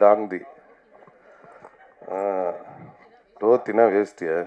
Dang Thi டோத்தினா வேஸ்டியா?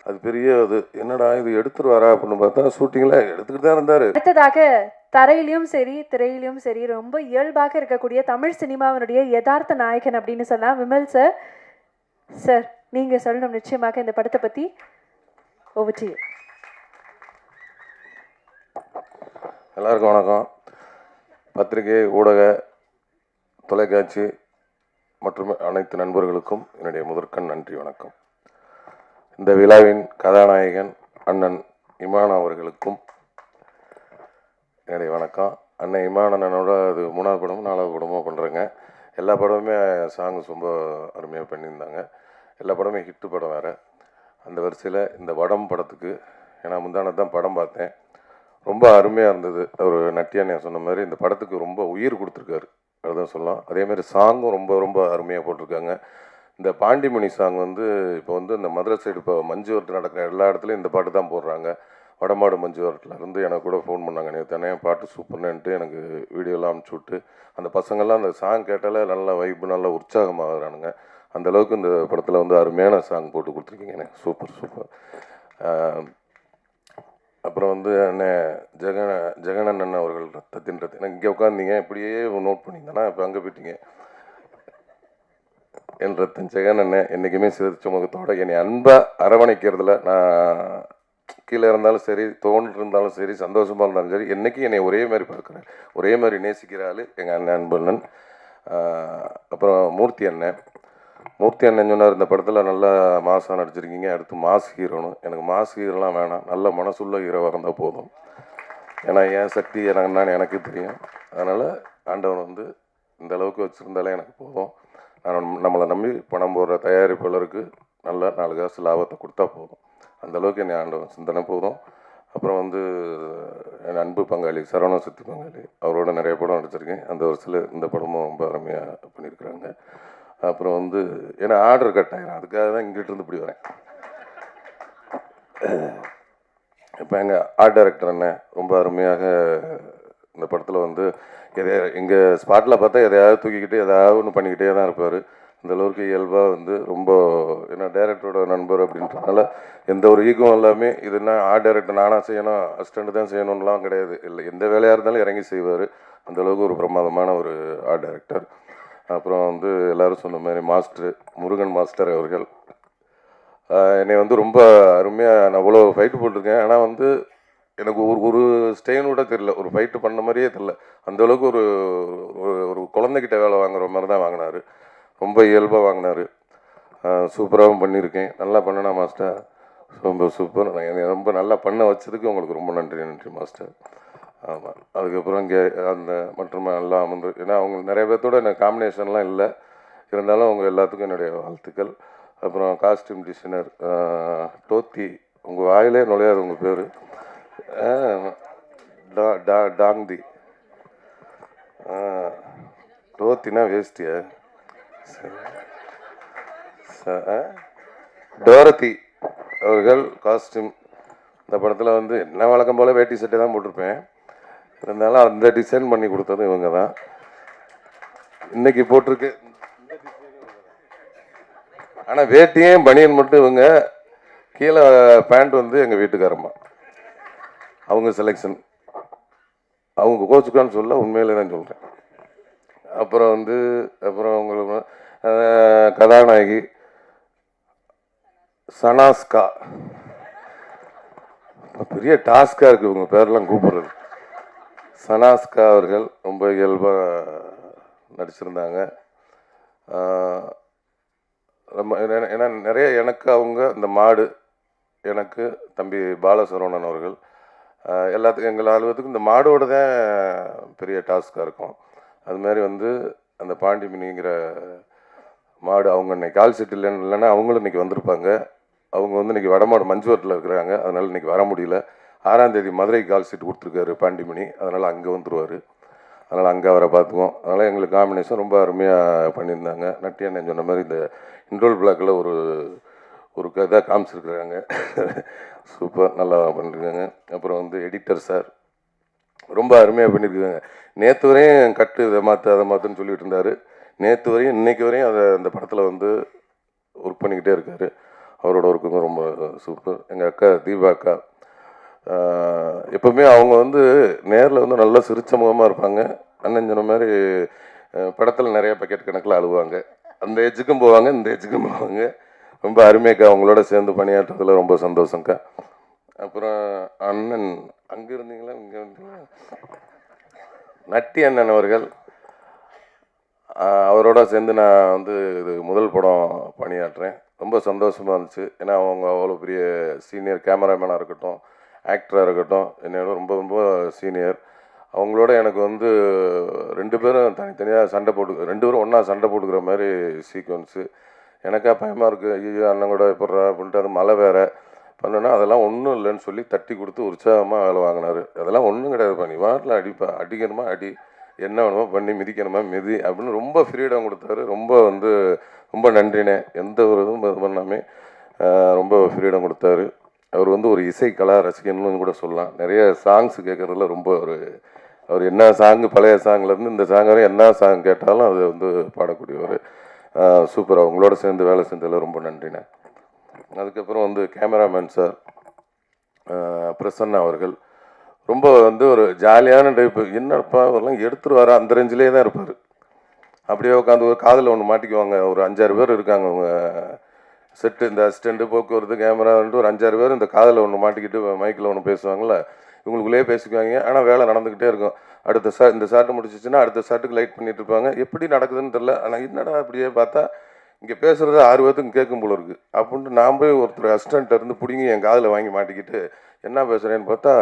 அது பெரிய அது என்னடா இது எடுத்துட்டு வரா அப்படின்னு பார்த்தா ஷூட்டிங்ல எடுத்துக்கிட்டு தான் இருந்தாரு. அடுத்ததாக தரையிலும் சரி திரையிலும் சரி ரொம்ப இயல்பாக இருக்கக்கூடிய தமிழ் சினிமாவினுடைய யதார்த்த நாயகன் அப்படின்னு சொன்னா விமல் சார். சார் நீங்க சொல்லணும் நிச்சயமாக இந்த படத்தை பத்தி. Over to you. எல்லாருக்கும் வணக்கம். பத்திரிகை, ஊடக, தொலைக்காட்சி மற்றும் அனைத்து நண்பர்களுக்கும் என்னுடைய முதற்கண் நன்றி வணக்கம். இந்த விழாவின் கதாநாயகன் அண்ணன் இமான் அவர்களுக்கும் என்னுடைய வணக்கம். அண்ணன் இமான் அண்ணனோட அது 3வது படமும் 4வது படமும் பண்ணுறேங்க. எல்லா படமுமே சாங்ஸ் ரொம்ப அருமையாக பண்ணியிருந்தாங்க. எல்லா படமே ஹிட்டு படம் வேறு. அந்த வரிசையில் இந்த வடம் படத்துக்கு ஏன்னா முந்தானது தான் படம் பார்த்தேன், ரொம்ப அருமையாக இருந்தது. ஒரு நட்டியானே சொன்ன மாதிரி இந்த படத்துக்கு ரொம்ப உயிர் கொடுத்துருக்காரு, அதுதான் சொல்லலாம். அதேமாதிரி சாங்கும் ரொம்ப ரொம்ப அருமையாக போட்டிருக்காங்க. இந்த பாண்டிமணி சாங் வந்து இப்போ வந்து இந்த மதுரை சைடு இப்போ மஞ்சுவரத்து நடக்கிற எல்லா இடத்துலையும் இந்த பாட்டு தான் போடுறாங்க. வடமாடு மஞ்சுவரத்தில் இருந்து எனக்கு கூட ஃபோன் பண்ணாங்க, நேற்று தானே பாட்டு சூப்பர்னுட்டு எனக்கு வீடியோலாம் அனுப்பிச்சி விட்டு அந்த பசங்கள்லாம் அந்த சாங் கேட்டாலே நல்ல வைப்பு, நல்ல உற்சாகமாகறானுங்க. அந்தளவுக்கு இந்த படத்தில் வந்து அருமையான சாங் போட்டு கொடுத்துருக்கீங்க எனக்கு. Super super. அப்புறம் வந்து அண்ணன் ஜெகனண்ணன் அவர்கள் ரத்தத்தின் எனக்கு இங்கே உட்காந்தீங்க, இப்படியே நோட் பண்ணியிருந்தேன்னா இப்போ அங்கே போயிட்டீங்க. என் ரத்தன் ஜெகன் அண்ணன் என்றைக்குமே சிரிச்ச முகத்தோட என்னை அன்பாக அரவணைக்கிறதுல, நான் கீழே இருந்தாலும் சரி, தோன்று இருந்தாலும் சரி, சந்தோஷமாக இருந்தாலும் சரி, என்றைக்கும் என்னை ஒரே மாதிரி பார்க்குறேன், ஒரே மாதிரி நேசிக்கிற ஆள் எங்கள் அண்ணன் அன்பண்ணன். அப்புறம் மூர்த்தி அண்ணன் சொன்னார், இந்த படத்தில் நல்லா மாசாக நடிச்சிருக்கீங்க, அடுத்து மாஸ் ஹீரோன்னு. எனக்கு மாஸ் ஹீரோலாம் வேணாம், நல்ல மனசுள்ள ஹீரோவாக இருந்தால் போதும். ஏன்னா என் சக்தி என்னன்னு எனக்கு தெரியும். அதனால் ஆண்டவன் வந்து இந்த அளவுக்கு வச்சுருந்தாலே எனக்கு போதும். நம்மளை நம்பி பணம் போடுற தயாரிப்பாளருக்கு நல்ல 4 காசு லாபத்தை கொடுத்தா போதும். அந்தளவுக்கு என்னை ஆண்டவன் சிந்தனை போதும். அப்புறம் வந்து என் அன்பு பங்காளி சரவண சக்தி பங்காளி, அவரோட நிறைய படம் நடிச்சிருக்கேன். அந்த வருஷத்தில் இந்த படமும் ரொம்ப அருமையாக பண்ணியிருக்கிறாங்க. அப்புறம் வந்து ஏன்னா ஆர்டர் கட் ஆகிடும், அதுக்காக தான் இங்கிட்டிருந்து இப்படி வரேன். இப்போ எங்கள் ஆர்ட் டைரக்டர் அண்ணன் ரொம்ப அருமையாக இந்த படத்தில் வந்து எங்கள் ஸ்பாட்டில் பார்த்தா எதையாவது தூக்கிக்கிட்டு எதாவது ஒன்று பண்ணிக்கிட்டே தான் இருப்பார். இந்த அளவுக்கு இயல்பாக வந்து ரொம்ப ஏன்னா டைரக்டரோட நண்பர் அப்படின்றதுனால எந்த ஒரு ஈகம் எல்லாமே இது என்ன ஆர்ட் டைரக்டர் நானாக செய்யணும், அசிஸ்டண்ட் தான் செய்யணும்லாம் கிடையாது. இல்லை, எந்த வேலையாக இருந்தாலும் இறங்கி செய்வார். அந்தளவுக்கு ஒரு பிரமாதமான ஒரு ஆர்ட் டைரக்டர். அப்புறம் வந்து எல்லோரும் சொன்ன மாதிரி மாஸ்டர் முருகன் மாஸ்டர் அவர்கள் என்னை வந்து ரொம்ப அருமையாக, நான் அவ்வளோ ஃபைட்டு போட்டிருக்கேன், ஆனால் வந்து எனக்கு ஒரு ஸ்டெயின் கூட தெரியல, ஒரு ஃபைட்டு பண்ண மாதிரியே தெரியல. அந்தளவுக்கு ஒரு ஒரு குழந்தைகிட்ட வேலை வாங்குற மாதிரி தான் வாங்கினார். ரொம்ப இயல்பாக வாங்கினார். சூப்பராகவும் பண்ணியிருக்கேன். நல்லா பண்ணனா மாஸ்டர்? ரொம்ப சூப்பர். என்னை ரொம்ப நல்லா பண்ண வச்சதுக்கு உங்களுக்கு ரொம்ப நன்றி மாஸ்டர். ஆமாம். அதுக்கப்புறம் இங்கே அந்த மற்றும் எல்லாம் அமர்ந்து, ஏன்னா அவங்க நிறைய பேர்த்தோட எனக்கு காம்பினேஷன்லாம் இல்லை, இருந்தாலும் அவங்க எல்லாத்துக்கும் என்னுடைய வாழ்த்துக்கள். அப்புறம் காஸ்டியூம் டிசைனர் டோத்தி, உங்கள் வாயிலே நுழையாது உங்கள் பேர், டாங்தி டோத்தினா வேஸ்டியா? டோரத்தி அவர்கள் காஸ்டியூம். இந்த படத்தில் வந்து என்ன வழக்கம் போல் வேட்டி சட்டை தான் போட்டிருப்பேன், இருந்தாலும் அந்த டிசைன் பண்ணி கொடுத்தது இவங்க தான். இன்னைக்கு போட்டிருக்கு, ஆனால் வேட்டியும் பனியன் மட்டும் இவங்க, கீழே பேண்ட் வந்து எங்கள் வீட்டுக்காரம்மா, அவங்க செலெக்ஷன். அவங்க கோச்சுக்கான்னு சொல்ல, உண்மையிலே தான் சொல்கிறேன். அப்புறம் வந்து உங்களுக்கு கதாநாயகி சனாஸ்கா, பெரிய டாஸ்காக இருக்குது உங்கள் பேரெல்லாம் கூப்பிடுறது. சனாஸ்கா அவர்கள் ரொம்ப இயல்பாக நடிச்சிருந்தாங்க. ஏன்னா நிறைய எனக்கு அவங்க இந்த மாடு, எனக்கு தம்பி பாலசரவணன் அவர்கள் எல்லாத்துக்கும் எங்கள் அலுவலகத்துக்கும் இந்த மாடோட தான் பெரிய டாஸ்காக இருக்கும். அதுமாதிரி வந்து அந்த பாண்டிமணிங்கிற மாடு, அவங்க இன்னைக்கு கால் செட் இல்லைன்னா அவங்களும் இன்றைக்கி வந்திருப்பாங்க. அவங்க வந்து இன்றைக்கி வடமாடு மஞ்சுவரத்தில் இருக்கிறாங்க, அதனால் இன்றைக்கி வர முடியல. 6ஆம் தேதி மதுரைக்கு கால் சீட்டு கொடுத்துருக்காரு பாண்டிமணி, அதனால் அங்கே வந்துடுவார். அதனால் அங்கே அவரை பார்த்துக்குவோம். அதனால் எங்களுக்கு காம்பினேஷன் ரொம்ப அருமையாக பண்ணியிருந்தாங்க. நட்டியானே சொன்ன மாதிரி இந்த இன்ட்ரோல் பிளாக்கில் ஒரு கதை காமிச்சிருக்கிறாங்க. சூப்பர், நல்லா பண்ணியிருக்காங்க. அப்புறம் வந்து எடிட்டர் சார், ரொம்ப அருமையாக பண்ணியிருக்காங்க. நேற்று வரையும் கட்டு இதை மாற்று அதை மாற்றுன்னு சொல்லிட்டு இருந்தார். நேற்று வரையும் இன்னைக்கு வரையும் அந்த படத்தில் வந்து ஒர்க் பண்ணிக்கிட்டே இருக்கார். அவரோட ஒர்க்குங்க ரொம்ப சூப்பர். எங்கள் அக்கா தீபா அக்கா எப்போவுமே அவங்க வந்து நேரில் வந்து நல்லா சிரிச்ச முகமாக இருப்பாங்க. அண்ணன் சொன்ன மாதிரி படத்தில் நிறைய பக்கெட் கணக்கில் அழுவாங்க. அந்த ஏஜுக்கும் போவாங்க, இந்த ஏஜுக்கும் போவாங்க. ரொம்ப அருமையாக்கா, அவங்களோட சேர்ந்து பணியாற்றுறதுல ரொம்ப சந்தோஷங்க்கா. அப்புறம் அண்ணன் அங்கே இருந்தீங்களா, இங்கே இருந்தீங்களா, நட்டி அண்ணன் அவர்கள், அவரோட சேர்ந்து நான் வந்து இது முதல் படம் பணியாற்றுறேன். ரொம்ப சந்தோஷமாக இருந்துச்சு. ஏன்னா அவங்க அவ்வளோ பெரிய சீனியர் கேமராமேனாக இருக்கட்டும், ஆக்டராக இருக்கட்டும், என்னோட ரொம்ப ரொம்ப சீனியர். அவங்களோட எனக்கு வந்து 2 பேரும் தனித்தனியாக சண்டை போட்டு 2 பேரும் ஒன்றா சண்டை போட்டுக்கிற மாதிரி சீக்வன்ஸு. எனக்கா பயமாக இருக்குது, ஐயோ அண்ணன் கூட எப்பட்றா அப்படின்ட்டு. அது மழை வேறு பண்ணோன்னா அதெல்லாம் ஒன்றும் இல்லைன்னு சொல்லி தட்டி கொடுத்து உற்சாகமாக வேலை வாங்கினார். அதெல்லாம் ஒன்றும் கிடையாதுப்பா, நீ வாட்டில் அடிப்பா, அடிக்கணுமா அடி, என்ன வேணுமோ பண்ணி, மிதிக்கணுமா மிதி அப்படின்னு ரொம்ப ஃப்ரீடம் கொடுத்தாரு. ரொம்ப வந்து ரொம்ப நன்றினே. எந்த ஒரு இதுவும் இது பண்ணாமே ரொம்ப ஃப்ரீடம் கொடுத்தாரு. அவர் வந்து ஒரு இசை கலா ரசிகன்னு கூட சொல்லலாம். நிறைய சாங்ஸ் கேட்குறதுல ரொம்ப அவர் என்ன சாங்கு, பழைய சாங்லேருந்து இந்த சாங் வரை என்ன சாங் கேட்டாலும் அது வந்து பாடக்கூடியவர். சூப்பர். அவங்களோட சேர்ந்து வேலை செஞ்சதில் ரொம்ப நன்றிண்ணே. அதுக்கப்புறம் வந்து கேமராமேன் சார் பிரசன்னா அவர்கள் ரொம்ப வந்து ஒரு ஜாலியான டைப்பு. என்னப்பா அவரெல்லாம் எடுத்துகிட்டு வர அந்த ரேஞ்சிலே தான் இருப்பார். அப்படியே உட்காந்து ஒரு காதில் ஒன்று மாட்டிக்குவாங்க. ஒரு 5-6 பேர் இருக்காங்க அவங்க செட்டு, இந்த அசிஸ்டண்ட்டு, போக்குவரத்து, கேமரான்ட்டு ஒரு 5-6 பேர் இந்த காதில் ஒன்று மாட்டிக்கிட்டு மைக்கில் ஒன்று பேசுவாங்கள்ல, இவங்களுக்குள்ளேயே பேசிக்குவாங்க. ஆனால் வேலை நடந்துக்கிட்டே இருக்கும். அடுத்த இந்த ஷாட்டு முடிச்சிச்சுன்னா அடுத்த ஷாட்டுக்கு லைட் பண்ணிட்டு இருப்பாங்க. எப்படி நடக்குதுன்னு தெரில. ஆனால் என்னடா அப்படியே பார்த்தா இங்கே பேசுகிறது 6 பேர்த்துக்கும் கேட்கும் போல இருக்குது அப்படின்ட்டு நான் போய் ஒருத்தர் அசிஸ்டண்ட்டை இருந்து பிடிங்கி என் காதில் வாங்கி மாட்டிக்கிட்டு என்ன பேசுகிறேன்னு பார்த்தா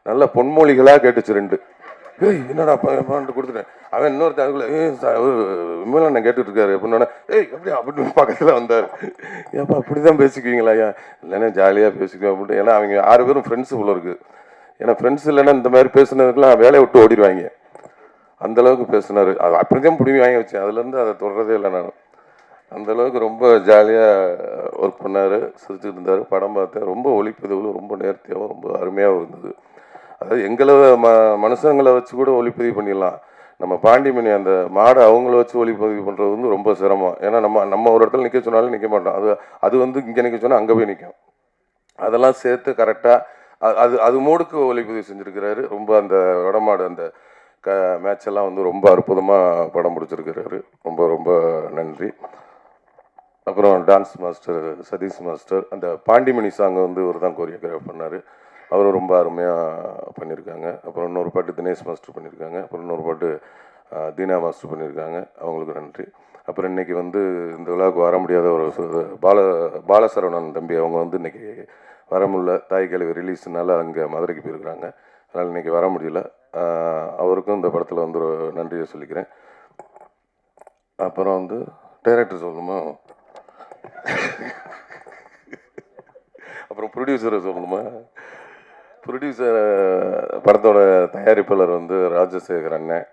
நல்ல பொன்மொழிகளாக கேட்டுச்சு 2. ஏய் என்னடா பண்ணிட்டு கொடுத்துட்டேன். அவன் இன்னொருத்தன் அதுக்குள்ள விமலா கேட்டுட்டு இருக்காரு அப்படின்னா, ஏய் அப்படியா அப்படின்னு பக்கத்தில் வந்தார். ஏப்பா அப்படி தான் பேசிக்குவீங்களா? ஐயா இல்லைன்னா ஜாலியாக பேசிக்குவேன் அப்படின்ட்டு. ஏன்னா அவங்க 6 பேரும் ஃப்ரெண்ட்ஸு போல இருக்குது. ஏன்னா ஃப்ரெண்ட்ஸ் இல்லைன்னா இந்த மாதிரி பேசுனதுக்கெல்லாம் வேலையை விட்டு ஓடிடுவாங்க. அந்தளவுக்கு பேசினார். அது அப்படி தான் பிடிங்கி வாங்கி வச்சேன். அதுலேருந்து அதை தொடரதே இல்லை நான். அந்தளவுக்கு ரொம்ப ஜாலியாக ஒர்க் பண்ணார், சிரிச்சுட்டு இருந்தார். படம் பார்த்தேன். ரொம்ப ஒளிப்பதிவுகளும் ரொம்ப நேர்த்தியாகவும் ரொம்ப அருமையாகவும் இருந்தது. அதாவது எங்களை மனுஷங்களை வச்சு கூட ஒளிப்பதிவு பண்ணிடலாம். நம்ம பாண்டிமணி அந்த மாடை அவங்கள வச்சு ஒளிப்பதிவு பண்ணுறது வந்து ரொம்ப சிரமம். ஏன்னா நம்ம ஒரு இடத்துல நிற்க சொன்னாலும் நிற்க மாட்டோம். அது வந்து இங்கே நிற்க சொன்னால் அங்கே போய் நிற்கும். அதெல்லாம் சேர்த்து கரெக்டாக அது மூடுக்கு ஒளிப்பதிவு செஞ்சுருக்கிறாரு. ரொம்ப அந்த வடமாடு அந்த மேட்ச் எல்லாம் வந்து ரொம்ப அற்புதமாக படம் பிடிச்சிருக்கிறாரு. ரொம்ப ரொம்ப நன்றி. அப்புறம் டான்ஸ் மாஸ்டர் சதீஷ் மாஸ்டர், அந்த பாண்டிமணி சாங்கை வந்து இவர் தான் கோரியோகிராஃப் பண்ணார். அவரும் ரொம்ப அருமையாக பண்ணியிருக்காங்க. அப்புறம் இன்னொரு பாட்டு தினேஷ் மாஸ்டர் பண்ணியிருக்காங்க. அப்புறம் இன்னொரு பாட்டு தீனா மாஸ்டர் பண்ணியிருக்காங்க. அவங்களுக்கு நன்றி. அப்புறம் இன்றைக்கி வந்து இந்த விழாவுக்கு வர முடியாத ஒரு பாலசரவணன் தம்பி, அவங்க வந்து இன்றைக்கி வர முடியல, தாய் கிழவி ரிலீஸ்னால அங்கே மதுரைக்கு போயிருக்கிறாங்க. அதனால் இன்றைக்கி வர முடியல. அவருக்கும் இந்த படத்தில் வந்து ஒரு நன்றியை சொல்லிக்கிறேன். அப்புறம் வந்து டைரக்டர் சொல்லணுமா, அப்புறம் ப்ரொடியூசரை சொல்லணுமா? ப்ரொடியூசர் படத்தோட தயாரிப்பாளர் வந்து ராஜசேகர் அண்ணன்.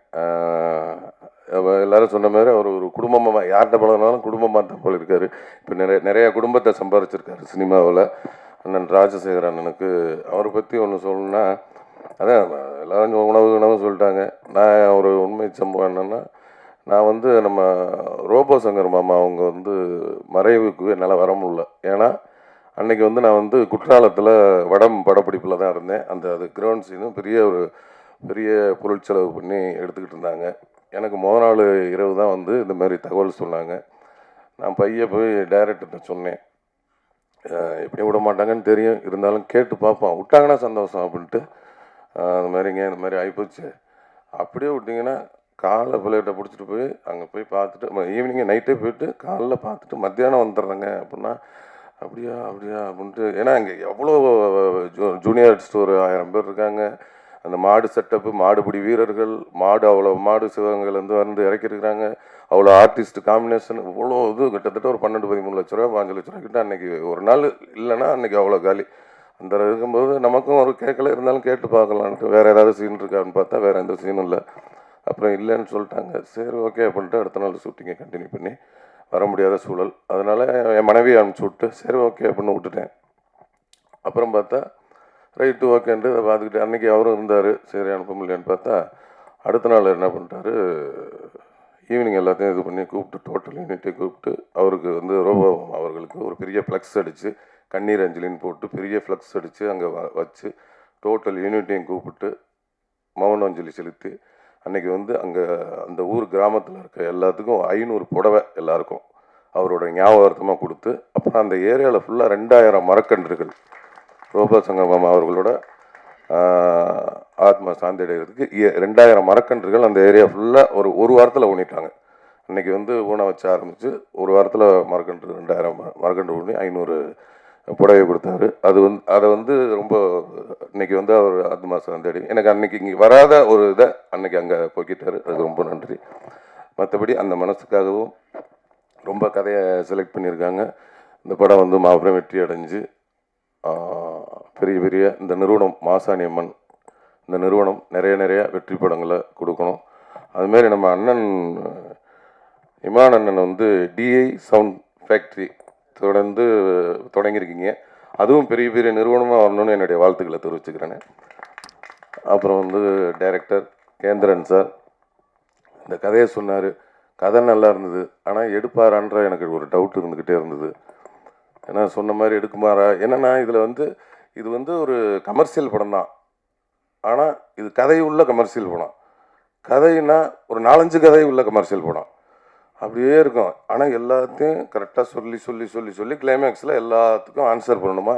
எல்லாரும் சொன்ன மாதிரி அவர் ஒரு குடும்பமாக யார்கிட்ட பழகினாலும் குடும்பமாக தான் போல இருக்கார். இப்போ நிறைய குடும்பத்தை சம்பாதிச்சிருக்காரு சினிமாவில். அண்ணன் ராஜசேகர் அண்ணனுக்கு அவரை பற்றி ஒன்று சொல்லணுன்னா, அதான் எல்லாரும் உணவு சொல்லிட்டாங்க. நான் ஒரு உண்மை சம்பவம் என்னென்னா, நான் வந்து நம்ம ரோபோ சங்கர் மாமா அவங்க வந்து மறைவுக்கு என்னால் வர முடியல. ஏன்னா அன்றைக்கி வந்து நான் வந்து குற்றாலத்தில் வடம் படப்பிடிப்பில் தான் இருந்தேன். அது கிரவுண்ட் சீனும் பெரிய பொருட்செலவு பண்ணி எடுத்துக்கிட்டு இருந்தாங்க. எனக்கு முதல் நாள் இரவு தான் வந்து இந்த மாதிரி தகவல் சொன்னாங்க. நான் போய் டைரக்டர்கிட்ட சொன்னேன். எப்படி விட மாட்டாங்கன்னு தெரியும், இருந்தாலும் கேட்டு பார்ப்போம், விட்டாங்கன்னா சந்தோஷம் அப்படின்ட்டு. அந்த மாதிரிங்க இந்த மாதிரி ஆகிப்போச்சு. அப்படியே விட்டிங்கன்னா காலை பிள்ளைகிட்ட பிடிச்சிட்டு போய் அங்கே போய் பார்த்துட்டு ஈவினிங்கே நைட்டே போயிட்டு காலைல பார்த்துட்டு மத்தியானம் வந்துடுறேங்க அப்படின்னா, அப்படியா அப்படின்ட்டு. ஏன்னா இங்கே எவ்வளோ ஜூனியர் ஆர்டிஸ்ட் ஒரு 1000 பேர் இருக்காங்க. அந்த மாடு செட்டப்பு, மாடுபிடி வீரர்கள், அவ்வளோ மாடு சிவகங்கையிலேருந்து வந்து இறக்கிருக்கிறாங்க. அவ்வளோ ஆர்டிஸ்ட் காம்பினேஷன், இவ்வளோ இது கிட்டத்தட்ட ஒரு 12-13 லட்ச ரூபா 5 லட்ச ரூபா கிட்ட அன்றைக்கி ஒரு நாள் இல்லைன்னா அன்றைக்கி அவ்வளோ காலி. அந்த இருக்கும்போது நமக்கும் ஒரு கேட்கல, இருந்தாலும் கேட்டு பார்க்கலான்ட்டு. வேறு ஏதாவது சீன் இருக்கான்னு பார்த்தா வேறு எந்த சீனும் இல்லை. அப்புறம் இல்லைன்னு சொல்லிட்டாங்க. சரி ஓகே அப்படின்ட்டு அடுத்த நாள் ஷூட்டிங்கை கண்டினியூ பண்ணி வர முடியாத சூழல். அதனால் என் மனைவியை அனுப்பிச்சி விட்டு சரி ஓகே அப்படின்னு விட்டுட்டேன். அப்புறம் பார்த்தா ரைட்டு ஓகேன்ட்டு அதை பார்த்துக்கிட்டு அன்றைக்கி அவரும் இருந்தார். சரி அனுப்ப முடியலையான்னு பார்த்தா அடுத்த நாள் என்ன பண்ணிட்டாரு, ஈவினிங் எல்லாத்தையும் இது பண்ணி கூப்பிட்டு டோட்டல் யூனிட்டை கூப்பிட்டு அவருக்கு வந்து ரோபோ அவர்களுக்கு ஒரு பெரிய ஃப்ளக்ஸ் அடித்து கண்ணீர் அஞ்சலின்னு போட்டு பெரிய ஃப்ளக்ஸ் அடித்து அங்கே வச்சு டோட்டல் யூனிட்டையும் கூப்பிட்டு மௌன அஞ்சலி செலுத்தி அன்றைக்கி வந்து அங்கே அந்த ஊர் கிராமத்தில் இருக்க எல்லாத்துக்கும் 500 புடவை எல்லாருக்கும் அவரோட ஞாபகார்த்தமாக கொடுத்து அப்புறம் அந்த ஏரியாவில் ஃபுல்லாக 2000 மரக்கன்றுகள் ரோபோ சங்கமம் அவர்களோட ஆத்மா சாந்தி அடைகிறதுக்கு 2000 மரக்கன்றுகள் அந்த ஏரியா ஃபுல்லாக ஒரு வாரத்தில் ஊனிட்டாங்க. அன்றைக்கி வந்து ஊனை வச்சு ஆரம்பித்து ஒரு வாரத்தில் மரக்கன்று 2000 மரக்கன்று ஊனி 500 புடவை கொடுத்தாரு. அதை வந்து ரொம்ப இன்னைக்கு வந்து அவர் ஆத்மா சாந்தி எனக்கு அன்னைக்கு இங்கே வராத ஒரு இதை அன்னைக்கு அங்கே போக்கிட்டாரு. அதுக்கு ரொம்ப நன்றி. மற்றபடி அந்த மனசுக்காகவும் ரொம்ப கதையை செலக்ட் பண்ணியிருக்காங்க. இந்த படம் வந்து மாபெரும் வெற்றி அடைஞ்சு பெரிய பெரிய இந்த நிறுவனம் மாசாணி அம்மன் இந்த நிறுவனம் நிறைய வெற்றி படங்களை கொடுக்கணும். அதுமாரி நம்ம அண்ணன் இமான் அண்ணன் வந்து டிஐ சவுண்ட் ஃபேக்ட்ரி தொடர்ந்து தொடங்கியிருக்கீங்க. அதுவும் பெரிய பெரிய நிறுவனமாக வரணும்னு என்னுடைய வாழ்த்துக்களை தெரிவிச்சுக்கிறேன். அப்புறம் வந்து டைரக்டர் கேந்திரன் சார் இந்த கதையை சொன்னார். கதை நல்லா இருந்தது. ஆனால் எடுப்பாரான்ற எனக்கு ஒரு டவுட் இருந்துக்கிட்டே இருந்தது. ஏன்னா சொன்ன மாதிரி எடுக்குமாரா, என்னன்னா இதில் வந்து இது வந்து ஒரு கமர்ஷியல் படம் தான். ஆனால் இது கதை உள்ள கமர்ஷியல் படம். கதைன்னா ஒரு 4-5 கதை உள்ள கமர்ஷியல் படம் அப்படியே இருக்கும். ஆனால் எல்லாத்தையும் கரெக்டாக சொல்லி கிளைமேக்ஸில் எல்லாத்துக்கும் ஆன்சர் பண்ணணுமா,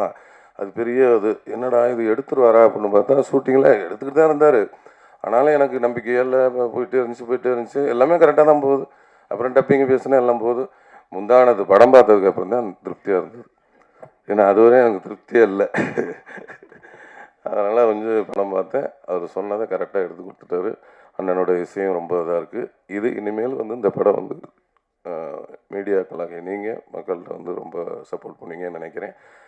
அது பெரிய இது. என்னடா இது எடுத்துருவாரா அப்படின்னு பார்த்தா ஷூட்டிங்கில் எடுத்துக்கிட்டு தான் இருந்தார். ஆனாலும் எனக்கு நம்பிக்கையில் போயிட்டே இருந்துச்சு. எல்லாமே கரெக்டாக தான் போகுது. அப்புறம் டப்பிங் பேசினா எல்லாம் போகுது. முந்தானது படம் பார்த்ததுக்கப்புறம் தான் திருப்தியாக இருந்தது. ஏன்னா அதுவரையும் எனக்கு திருப்தியே இல்லை. அதனால் கொஞ்சம் படம் பார்த்தேன். அவர் சொன்னதை கரெக்டாக எடுத்து கொடுத்துட்டாரு. அண்ணனோட இசையும் ரொம்ப இதாக இருக்குது. இது இனிமேல் வந்து இந்த படம் வந்து மீடியாக்களாக நீங்கள் மக்கள்கிட்ட வந்து ரொம்ப சப்போர்ட் பண்ணுவீங்கன்னு நினைக்கிறேன்.